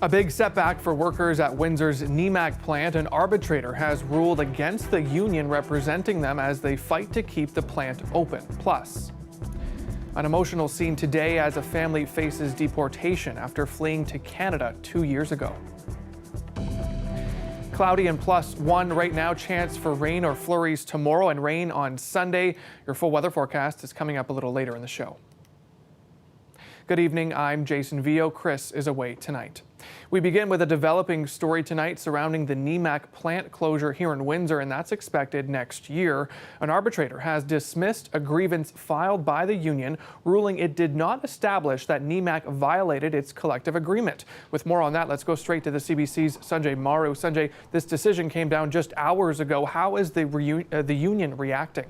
A big setback for workers at Windsor's Nemak plant. An arbitrator has ruled against the union representing them as they fight to keep the plant open. Plus, an emotional scene today as a family faces deportation after fleeing to Canada 2 years ago. Cloudy and +1 right now. Chance for rain or flurries tomorrow and rain on Sunday. Your full weather forecast is coming up a little later in the show. Good evening, I'm Jason Vio. Chris is away tonight. We begin with a developing story tonight surrounding the Nemak plant closure here in Windsor, and that's expected next year. An arbitrator has dismissed a grievance filed by the union, ruling it did not establish that Nemak violated its collective agreement. With more on that, let's go straight to the CBC's Sanjay Maru. Sanjay, this decision came down just hours ago. How is the union reacting?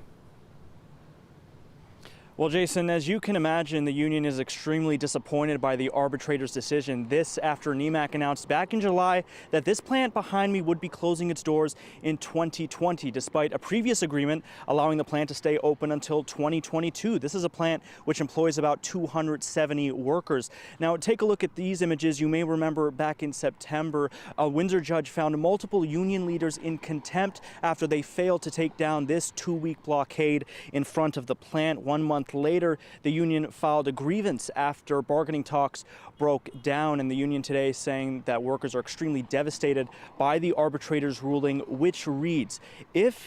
Well, Jason, as you can imagine, the union is extremely disappointed by the arbitrator's decision. This after Nemak announced back in July that this plant behind me would be closing its doors in 2020, despite a previous agreement allowing the plant to stay open until 2022. This is a plant which employs about 270 workers. Now, take a look at these images. You may remember back in September, a Windsor judge found multiple union leaders in contempt after they failed to take down this 2-week blockade in front of the plant. 1 month later, the union filed a grievance after bargaining talks broke down, and the union today saying that workers are extremely devastated by the arbitrator's ruling, which reads, if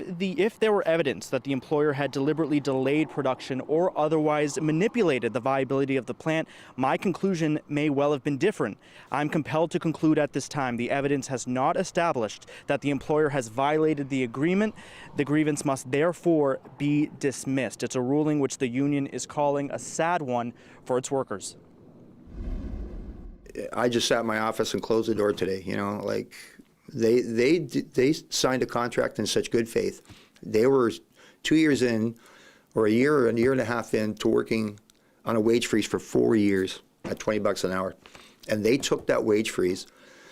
there were evidence that the employer had deliberately delayed production or otherwise manipulated the viability of the plant, my conclusion may well have been different. I'm compelled to conclude at this time the evidence has not established that the employer has violated the agreement. The grievance must therefore be dismissed. It's a ruling which the union is calling a sad one for its workers. I just sat in my office and closed the door today. You know, like they signed a contract in such good faith. They were 2 years in, or a year and a half in, to working on a wage freeze for 4 years at $20 an hour, and they took that wage freeze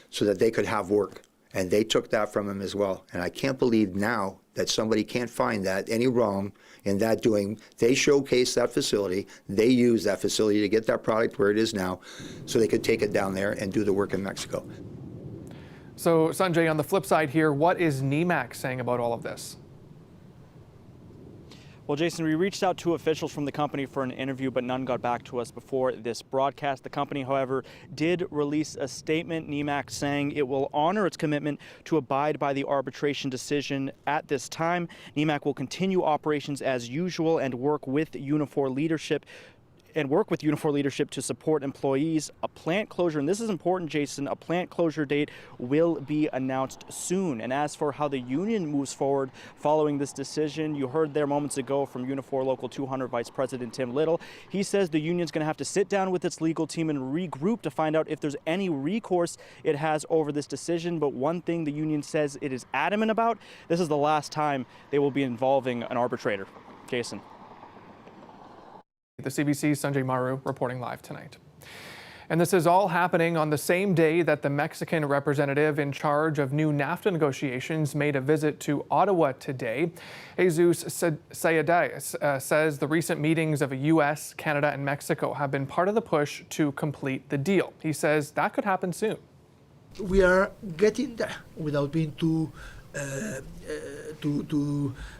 so that they could have work, and they took that from them as well. And I can't believe now that somebody can't find that any wrong in that doing. They showcased that facility. They used that facility to get that product where it is now so they could take it down there and do the work in Mexico. So, Sanjay, on the flip side here, what is Nemak saying about all of this? Well, Jason, we reached out to officials from the company for an interview, but none got back to us before this broadcast. The company, however, did release a statement, Nemak, saying it will honor its commitment to abide by the arbitration decision at this time. Nemak will continue operations as usual and work with Unifor leadership to support employees. A plant closure, and this is important, Jason, a plant closure date will be announced soon. And as for how the union moves forward following this decision, you heard there moments ago from Unifor Local 200 Vice President Tim Little. He says the union's going to have to sit down with its legal team and regroup to find out if there's any recourse it has over this decision. But one thing the union says it is adamant about, this is the last time they will be involving an arbitrator. Jason. The CBC's Sanjay Maru reporting live tonight. And this is all happening on the same day that the Mexican representative in charge of new NAFTA negotiations made a visit to Ottawa today. Jesus Sayadais says the recent meetings of the U.S., Canada, and Mexico have been part of the push to complete the deal. He says that could happen soon. We are getting there without being too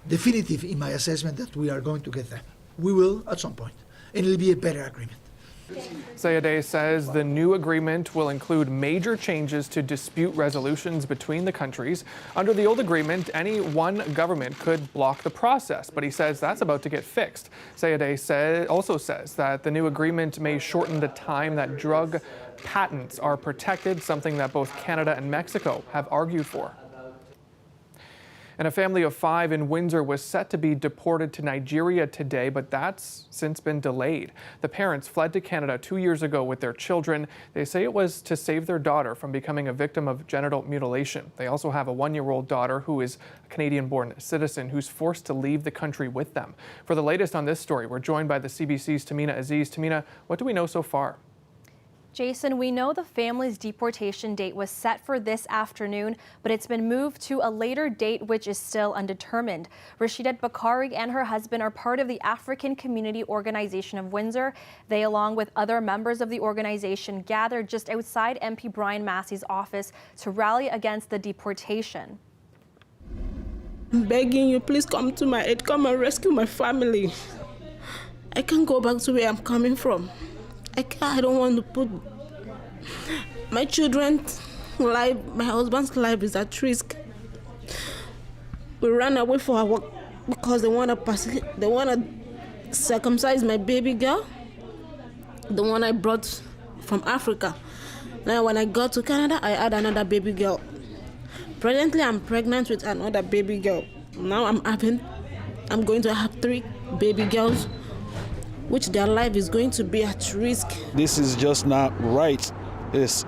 definitive in my assessment that we are going to get there. We will at some point, and it'll be a better agreement. Sayadais says the new agreement will include major changes to dispute resolutions between the countries. Under the old agreement, any one government could block the process, but he says that's about to get fixed. Sayadais also says that the new agreement may shorten the time that drug patents are protected, something that both Canada and Mexico have argued for. And a family of 5 in Windsor was set to be deported to Nigeria today, but that's since been delayed. The parents fled to Canada 2 years ago with their children. They say it was to save their daughter from becoming a victim of genital mutilation. They also have a 1-year-old daughter who is a Canadian-born citizen who's forced to leave the country with them. For the latest on this story, we're joined by the CBC's Tamina Aziz. Tamina, what do we know so far? Jason, we know the family's deportation date was set for this afternoon, but it's been moved to a later date, which is still undetermined. Rashidat Bakari and her husband are part of the African Community Organization of Windsor. They, along with other members of the organization, gathered just outside MP Brian Massey's office to rally against the deportation. I'm begging you, please come to my aid, come and rescue my family. I can't go back to where I'm coming from. I don't want to put my children's life, my husband's life is at risk. We ran away for our work because they want to circumcise my baby girl, the one I brought from Africa. Now when I got to Canada, I had another baby girl. Presently, I'm pregnant with another baby girl. Now I'm going to have 3 baby girls, which their life is going to be at risk. This is just not right. It's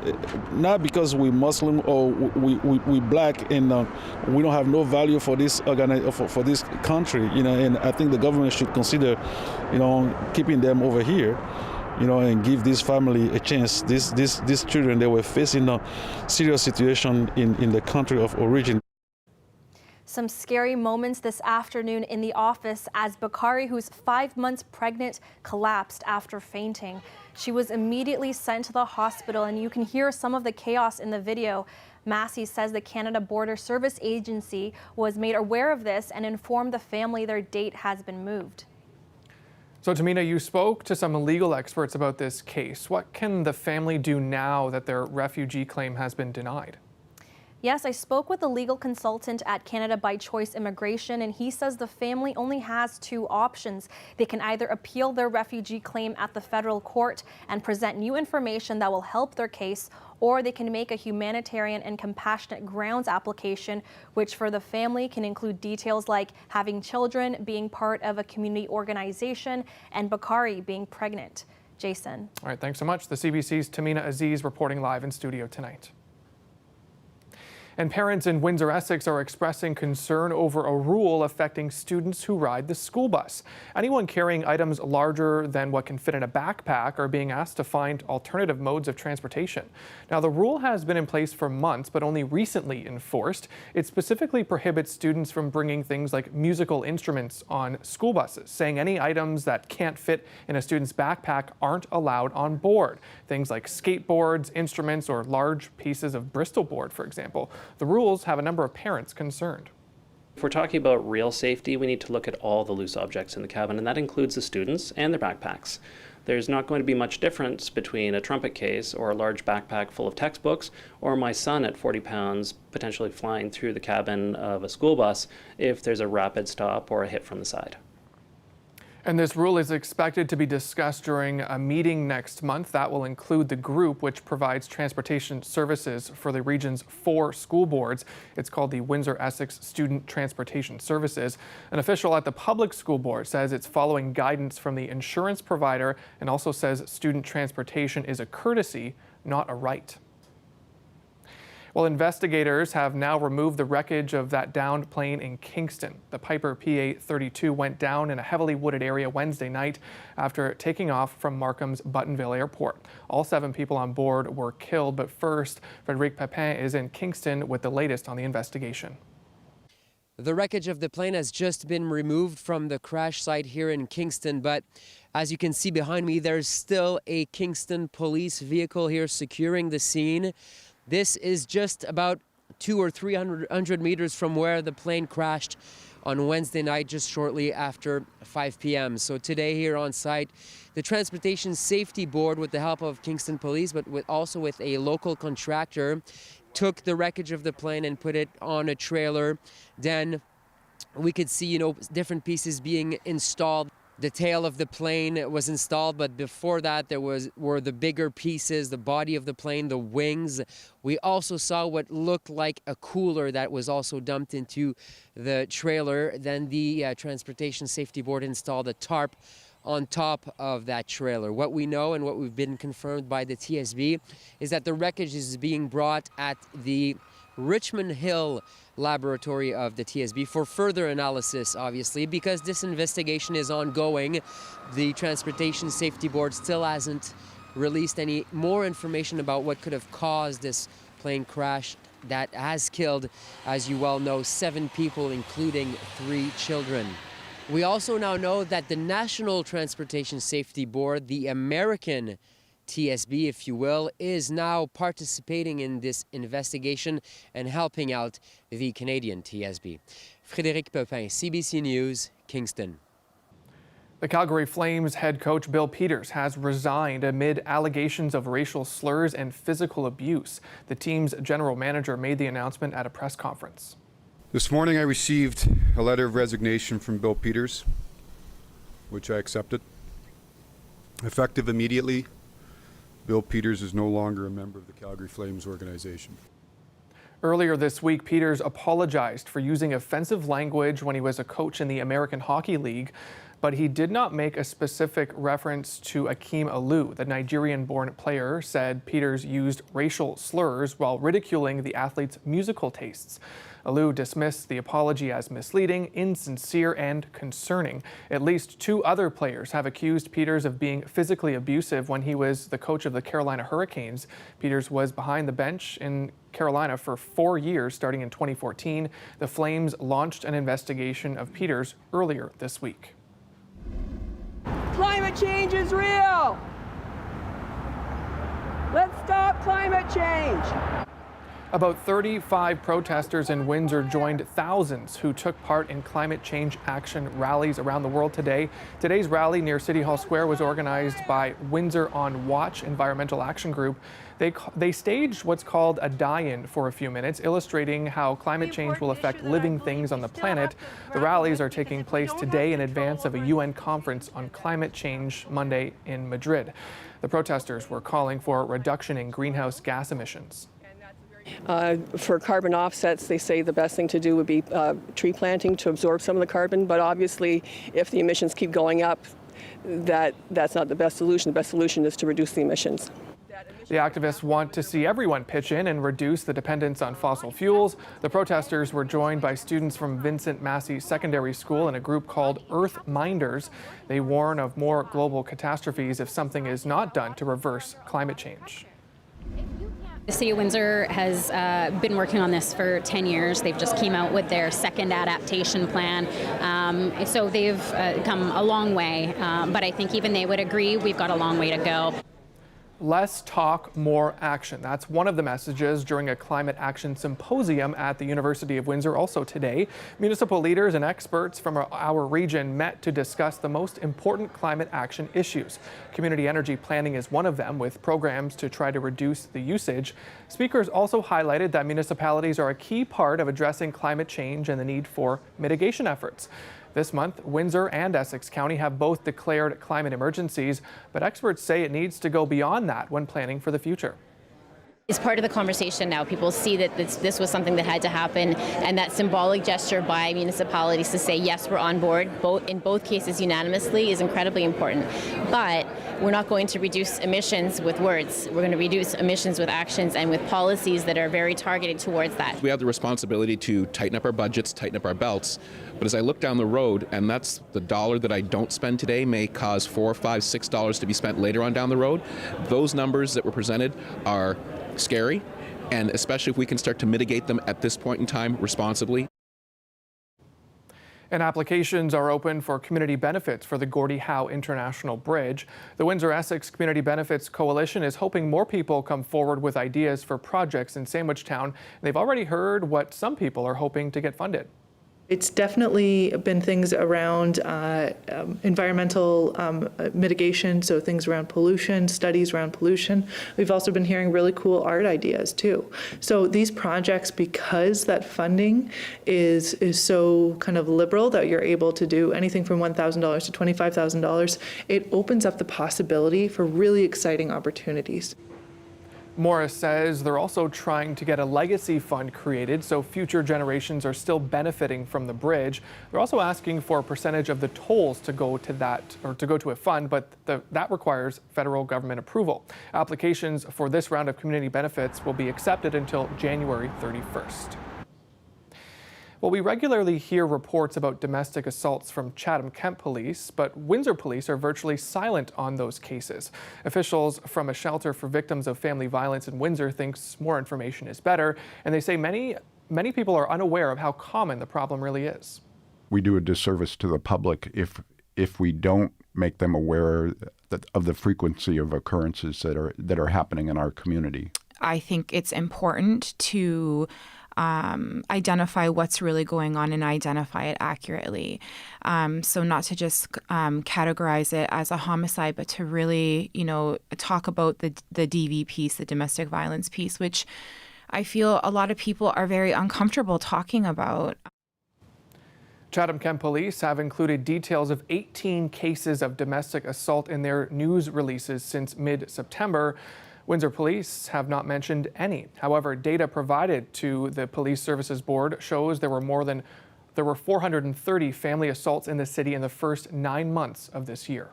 not because we're Muslim or we black and we don't have no value for this for this country, And I think the government should consider, keeping them over here, and give this family a chance. These children, they were facing a serious situation in the country of origin. Some scary moments this afternoon in the office as Bakari, who's 5 months pregnant, collapsed after fainting. She was immediately sent to the hospital, and you can hear some of the chaos in the video. Massey says the Canada Border Service Agency was made aware of this and informed the family their date has been moved. So, Tamina, you spoke to some legal experts about this case. What can the family do now that their refugee claim has been denied? Yes, I spoke with a legal consultant at Canada by Choice Immigration, and he says the family only has 2 options. They can either appeal their refugee claim at the federal court and present new information that will help their case, or they can make a humanitarian and compassionate grounds application, which for the family can include details like having children, being part of a community organization, and Bakari being pregnant. Jason. All right, thanks so much. The CBC's Tamina Aziz reporting live in studio tonight. And parents in Windsor, Essex are expressing concern over a rule affecting students who ride the school bus. Anyone carrying items larger than what can fit in a backpack are being asked to find alternative modes of transportation. Now, the rule has been in place for months, but only recently enforced. It specifically prohibits students from bringing things like musical instruments on school buses, saying any items that can't fit in a student's backpack aren't allowed on board. Things like skateboards, instruments, or large pieces of Bristol board, for example. The rules have a number of parents concerned. If we're talking about real safety, we need to look at all the loose objects in the cabin, and that includes the students and their backpacks. There's not going to be much difference between a trumpet case or a large backpack full of textbooks or my son at 40 pounds potentially flying through the cabin of a school bus if there's a rapid stop or a hit from the side. And this rule is expected to be discussed during a meeting next month. That will include the group which provides transportation services for the region's 4 school boards. It's called the Windsor Essex Student Transportation Services. An official at the public school board says it's following guidance from the insurance provider and also says student transportation is a courtesy, not a right. Well, investigators have now removed the wreckage of that downed plane in Kingston. The Piper PA-32 went down in a heavily wooded area Wednesday night after taking off from Markham's Buttonville Airport. All 7 people on board were killed, but first, Frédéric Pepin is in Kingston with the latest on the investigation. The wreckage of the plane has just been removed from the crash site here in Kingston, but as you can see behind me, there's still a Kingston police vehicle here securing the scene. This is just about 200 or 300 meters from where the plane crashed on Wednesday night, just shortly after 5 p.m. So today here on site, the Transportation Safety Board, with the help of Kingston Police, but also with a local contractor, took the wreckage of the plane and put it on a trailer. Then we could see, different pieces being installed. The tail of the plane was installed, but before that were the bigger pieces, the body of the plane, the wings. We also saw what looked like a cooler that was also dumped into the trailer. Then the Transportation Safety Board installed a tarp on top of that trailer. What we know and what we've been confirmed by the TSB is that the wreckage is being brought at the Richmond Hill laboratory of the TSB for further analysis, obviously, because this investigation is ongoing. The Transportation Safety Board still hasn't released any more information about what could have caused this plane crash that has killed, as you well know, 7 people, including 3 children. We also now know that the National Transportation Safety Board, the American TSB, if you will, is now participating in this investigation and helping out the Canadian TSB. Frédéric Pepin, CBC News, Kingston. The Calgary Flames head coach Bill Peters has resigned amid allegations of racial slurs and physical abuse. The team's general manager made the announcement at a press conference. This morning I received a letter of resignation from Bill Peters, which I accepted. Effective immediately, Bill Peters is no longer a member of the Calgary Flames organization. Earlier this week, Peters apologized for using offensive language when he was a coach in the American Hockey League, but he did not make a specific reference to Akeem Alou. The Nigerian-born player said Peters used racial slurs while ridiculing the athlete's musical tastes. Alou dismissed the apology as misleading, insincere, and concerning. At least 2 other players have accused Peters of being physically abusive when he was the coach of the Carolina Hurricanes. Peters was behind the bench in Carolina for 4 years, starting in 2014. The Flames launched an investigation of Peters earlier this week. Climate change is real! Let's stop climate change! About 35 protesters in Windsor joined thousands who took part in climate change action rallies around the world today. Today's rally near City Hall Square was organized by Windsor on Watch Environmental Action Group. They staged what's called a die-in for a few minutes, illustrating how climate change will affect living things on the planet. The rallies are taking place today in advance of a UN conference on climate change Monday in Madrid. The protesters were calling for a reduction in greenhouse gas emissions. For carbon offsets, they say the best thing to do would be tree planting to absorb some of the carbon, but obviously if the emissions keep going up, that's not the best solution. The best solution is to reduce the emissions. The activists want to see everyone pitch in and reduce the dependence on fossil fuels. The protesters were joined by students from Vincent Massey Secondary School and a group called Earth Minders. They warn of more global catastrophes if something is not done to reverse climate change. The City of Windsor has been working on this for 10 years. They've just came out with their second adaptation plan. So they've come a long way, but I think even they would agree we've got a long way to go. Less talk, more action. That's one of the messages during a climate action symposium at the University of Windsor. Also today, municipal leaders and experts from our region met to discuss the most important climate action issues. Community energy planning is one of them, with programs to try to reduce the usage. Speakers also highlighted that municipalities are a key part of addressing climate change and the need for mitigation efforts. This month, Windsor and Essex County have both declared climate emergencies, but experts say it needs to go beyond that when planning for the future. It's part of the conversation now. People see that this was something that had to happen, and that symbolic gesture by municipalities to say, yes, we're on board, in both cases unanimously, is incredibly important. But we're not going to reduce emissions with words. We're going to reduce emissions with actions and with policies that are very targeted towards that. We have the responsibility to tighten up our budgets, tighten up our belts. But as I look down the road, and that's the dollar that I don't spend today may cause $4, $5, $6 to be spent later on down the road, those numbers that were presented are scary, and especially if we can start to mitigate them at this point in time responsibly. And applications are open for community benefits for the Gordie Howe International Bridge. The Windsor-Essex Community Benefits Coalition is hoping more people come forward with ideas for projects in Sandwichtown. They've already heard what some people are hoping to get funded. It's definitely been things around environmental mitigation, so things around pollution, studies around pollution. We've also been hearing really cool art ideas too. So these projects, because that funding is so kind of liberal that you're able to do anything from $1,000 to $25,000, it opens up the possibility for really exciting opportunities. Morris says they're also trying to get a legacy fund created so future generations are still benefiting from the bridge. They're also asking for a percentage of the tolls to go to that, or to go to a fund, but that requires federal government approval. Applications for this round of community benefits will be accepted until January 31st. Well, we regularly hear reports about domestic assaults from Chatham-Kent Police, but Windsor Police are virtually silent on those cases. Officials from a shelter for victims of family violence in Windsor thinks more information is better, and they say many people are unaware of how common the problem really is. We do a disservice to the public if we don't make them aware of the frequency of occurrences that are happening in our community. I think it's important to identify what's really going on and identify it accurately. So not to just categorize it as a homicide, but to really, talk about the DV piece, the domestic violence piece, which I feel a lot of people are very uncomfortable talking about. Chatham-Kent Police have included details of 18 cases of domestic assault in their news releases since mid-September. Windsor Police have not mentioned any. However, data provided to the Police Services Board shows there were 430 family assaults in the city in the first 9 months of this year.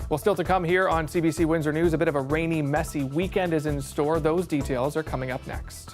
Well, still to come here on CBC Windsor News, a bit of a rainy, messy weekend is in store. Those details are coming up next.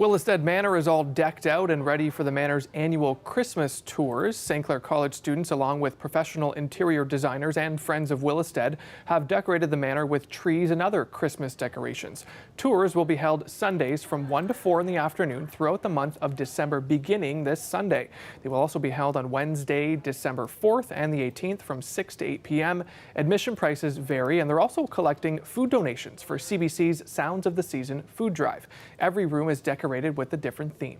Willisted Manor is all decked out and ready for the Manor's annual Christmas tours. St. Clair College students, along with professional interior designers and friends of Willisted, have decorated the Manor with trees and other Christmas decorations. Tours will be held Sundays from 1 to 4 in the afternoon throughout the month of December, beginning this Sunday. They will also be held on Wednesday, December 4th and the 18th from 6 to 8 p.m. Admission prices vary, and they're also collecting food donations for CBC's Sounds of the Season food drive. Every room is decorated with a different theme.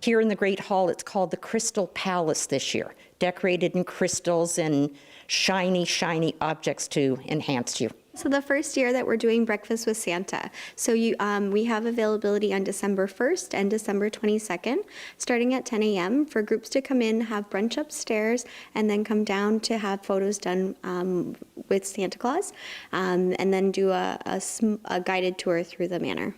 Here in the Great Hall, it's called the Crystal Palace this year, decorated in crystals and shiny, shiny objects to enhance you. So the first year that we're doing Breakfast with Santa. So we have availability on December 1st and December 22nd, starting at 10 a.m. for groups to come in, have brunch upstairs, and then come down to have photos done with Santa Claus, and then do a guided tour through the manor.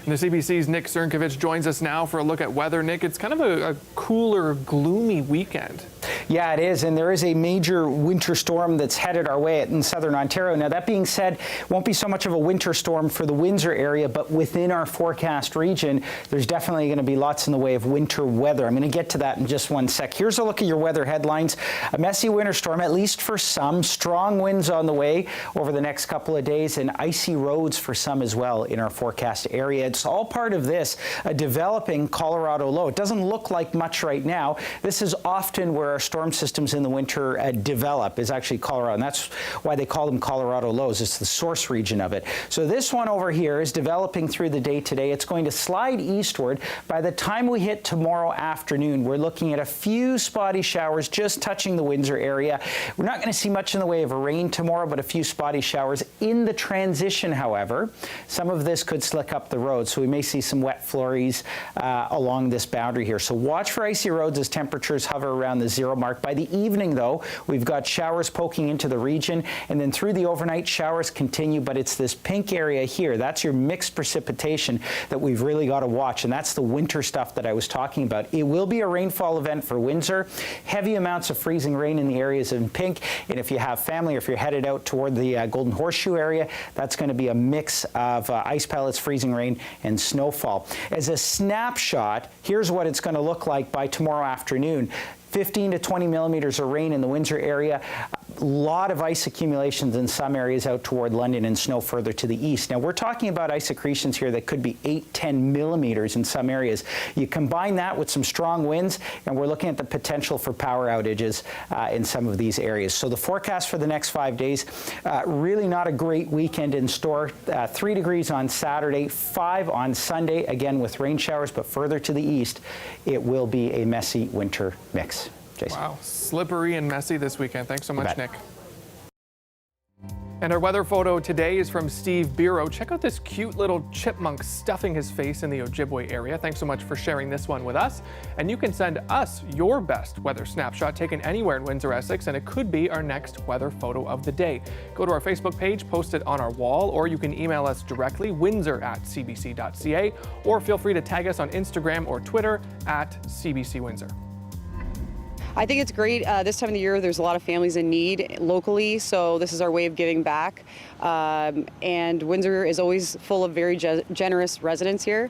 And the CBC's Nick Cernkovich joins us now for a look at weather. Nick, it's kind of a cooler, gloomy weekend. Yeah, it is, and there is a major winter storm that's headed our way in southern Ontario. Now, that being said, won't be so much of a winter storm for the Windsor area, but within our forecast region, there's definitely going to be lots in the way of winter weather. I'm going to get to that in just one sec. Here's a look at your weather headlines. A messy winter storm, at least for some. Strong winds on the way over the next couple of days, and icy roads for some as well in our forecast area. It's all part of this, a developing Colorado low. It doesn't look like much right now. This is often where our storm systems in the winter develop, is actually Colorado, and that's why they call them Colorado lows. It's the source region of it. So this one over here is developing through the day today. It's going to slide eastward. By the time we hit tomorrow afternoon, we're looking at a few spotty showers just touching the Windsor area. We're not going to see much in the way of rain tomorrow, but a few spotty showers. In the transition, however, some of this could slick up the road, so we may see some wet flurries along this boundary here. So watch for icy roads as temperatures hover around the 0 mark. By the evening, though, we've got showers poking into the region, and then through the overnight, showers continue, but it's this pink area here. That's your mixed precipitation that we've really got to watch, and that's the winter stuff that I was talking about. It will be a rainfall event for Windsor. Heavy amounts of freezing rain in the areas in pink, and if you have family or if you're headed out toward the Golden Horseshoe area, that's going to be a mix of ice pellets, freezing rain, and snowfall. As a snapshot, here's what it's going to look like by tomorrow afternoon. 15 to 20 millimeters of rain in the Windsor area. A lot of ice accumulations in some areas out toward London, and snow further to the east. Now, we're talking about ice accretions here that could be 8-10 millimeters in some areas. You combine that with some strong winds, and we're looking at the potential for power outages in some of these areas. So the forecast for the next 5 days, really not a great weekend in store. 3 degrees on Saturday, 5 on Sunday, again with rain showers, but further to the east, it will be a messy winter mix. Jason. Wow, slippery and messy this weekend. Thanks so much, Nick. And our weather photo today is from Steve Biro. Check out this cute little chipmunk stuffing his face in the Ojibwe area. Thanks so much for sharing this one with us. And you can send us your best weather snapshot taken anywhere in Windsor, Essex, and it could be our next weather photo of the day. Go to our Facebook page, post it on our wall, or you can email us directly, windsor@cbc.ca, or feel free to tag us on Instagram or Twitter @CBC Windsor. I think it's great. This time of the year, there's a lot of families in need locally, so this is our way of giving back. And Windsor is always full of very generous residents here.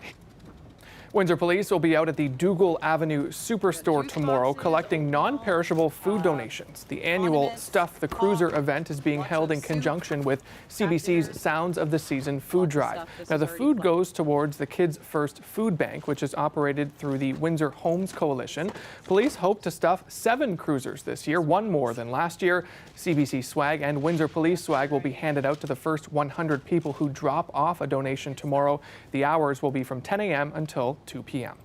Windsor Police will be out at the Dougal Avenue Superstore tomorrow collecting non-perishable food donations. The annual Stuff the Cruiser event is being held in conjunction with CBC's Sounds of the Season food drive. Now, the food goes towards the Kids First Food Bank, which is operated through the Windsor Homes Coalition. Police hope to stuff 7 cruisers this year, 1 more than last year. CBC swag and Windsor Police swag will be handed out to the first 100 people who drop off a donation tomorrow. The hours will be from 10 a.m. until 2 p.m.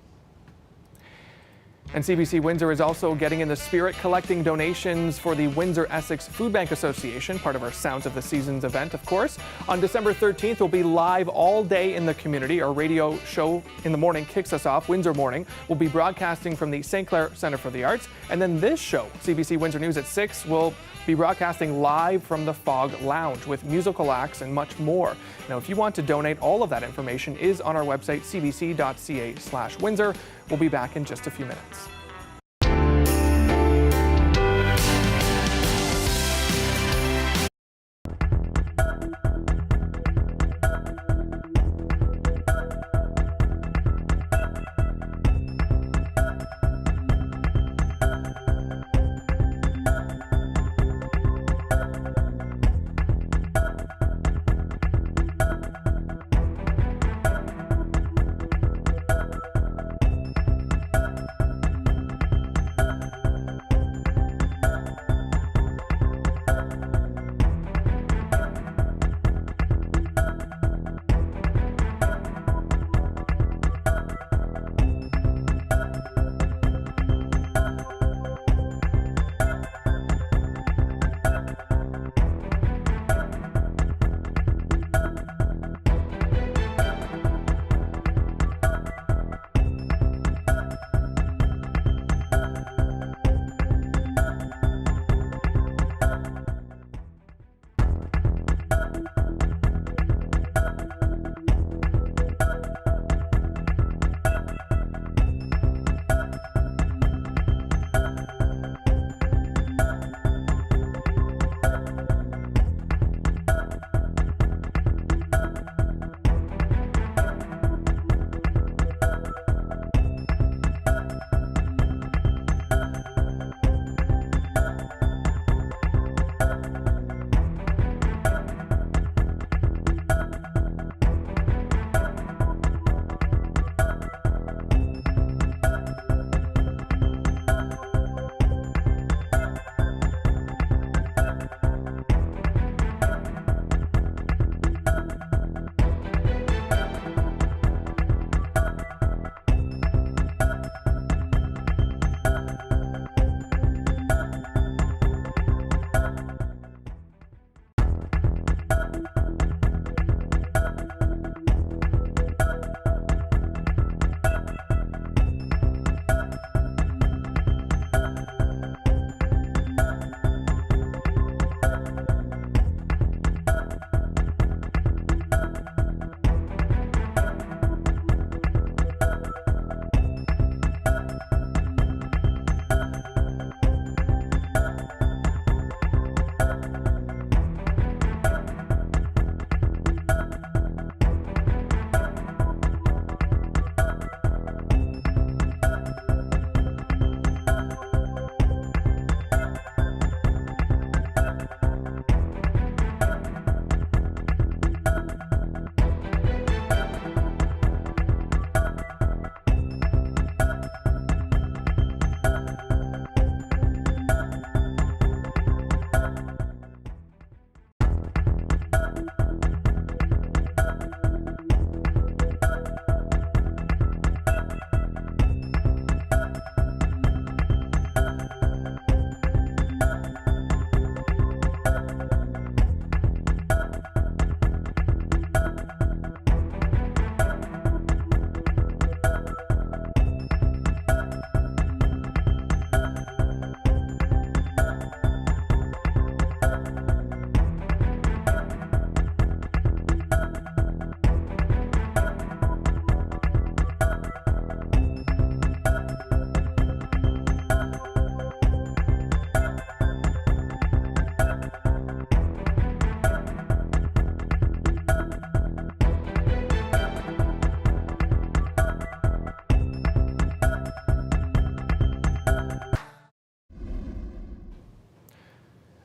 And CBC Windsor is also getting in the spirit, collecting donations for the Windsor Essex Food Bank Association, part of our Sounds of the Seasons event, of course. On December 13th, we'll be live all day in the community. Our radio show in the morning kicks us off. Windsor Morning will be broadcasting from the St. Clair Centre for the Arts. And then this show, CBC Windsor News at 6, will be broadcasting live from the Fog Lounge with musical acts and much more. Now, if you want to donate, all of that information is on our website, cbc.ca/Windsor. We'll be back in just a few minutes.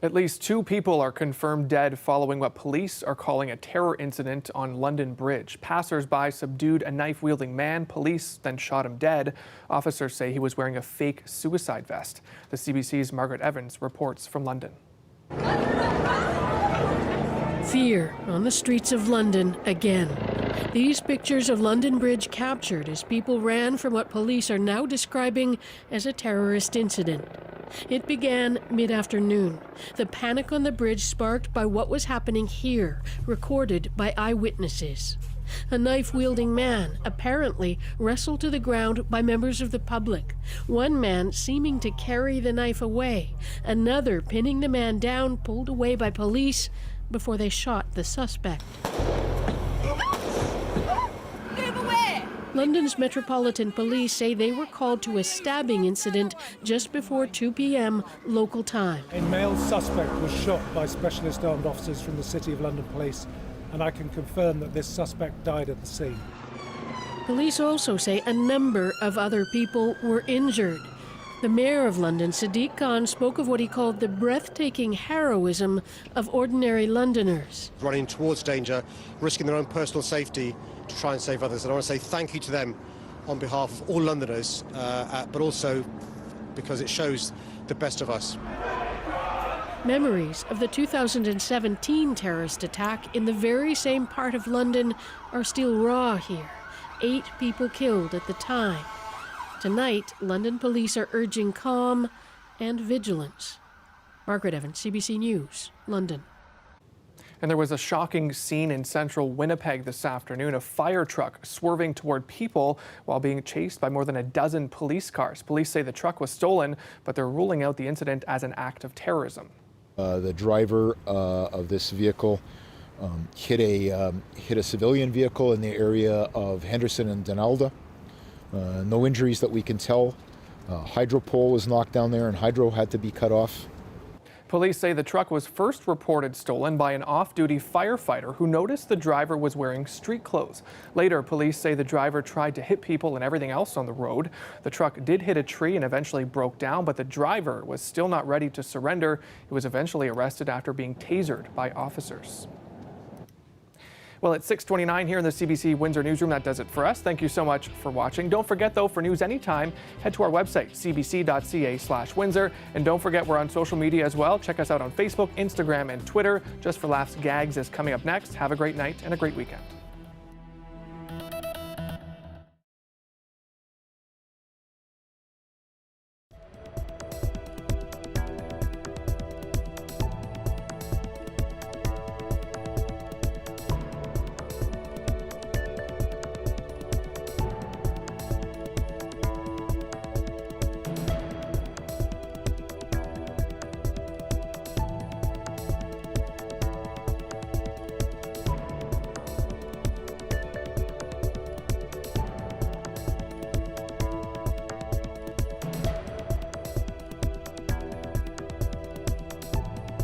At least 2 people are confirmed dead following what police are calling a terror incident on London Bridge. Passers-by subdued a knife-wielding man. Police then shot him dead. Officers say he was wearing a fake suicide vest. The CBC's Margaret Evans reports from London. Fear on the streets of London again. These pictures of London Bridge captured as people ran from what police are now describing as a terrorist incident. It began mid-afternoon. The panic on the bridge sparked by what was happening here, recorded by eyewitnesses. A knife-wielding man apparently wrestled to the ground by members of the public. One man seeming to carry the knife away. Another pinning the man down, pulled away by police before they shot the suspect. London's Metropolitan Police say they were called to a stabbing incident just before 2 p.m. local time. A male suspect was shot by specialist armed officers from the City of London Police, and I can confirm that this suspect died at the scene. Police also say a number of other people were injured. The Mayor of London, Sadiq Khan, spoke of what he called the breathtaking heroism of ordinary Londoners. Running towards danger, risking their own personal safety to try and save others. And I want to say thank you to them on behalf of all Londoners, but also because it shows the best of us. Memories of the 2017 terrorist attack in the very same part of London are still raw here. 8 people killed at the time. Tonight, London police are urging calm and vigilance. Margaret Evans, CBC News, London. And there was a shocking scene in central Winnipeg this afternoon. A fire truck swerving toward people while being chased by more than a dozen police cars. Police say the truck was stolen, but they're ruling out the incident as an act of terrorism. The driver of this vehicle hit a civilian vehicle in the area of Henderson and Donalda. No injuries that we can tell. Hydro pole was knocked down there and hydro had to be cut off. Police say the truck was first reported stolen by an off-duty firefighter who noticed the driver was wearing street clothes. Later, police say the driver tried to hit people and everything else on the road. The truck did hit a tree and eventually broke down, but the driver was still not ready to surrender. He was eventually arrested after being tasered by officers. Well, it's 6:29 here in the CBC Windsor newsroom. That does it for us. Thank you so much for watching. Don't forget, though, for news anytime, head to our website, cbc.ca/Windsor. And don't forget, we're on social media as well. Check us out on Facebook, Instagram, and Twitter. Just for Laughs, Gags is coming up next. Have a great night and a great weekend.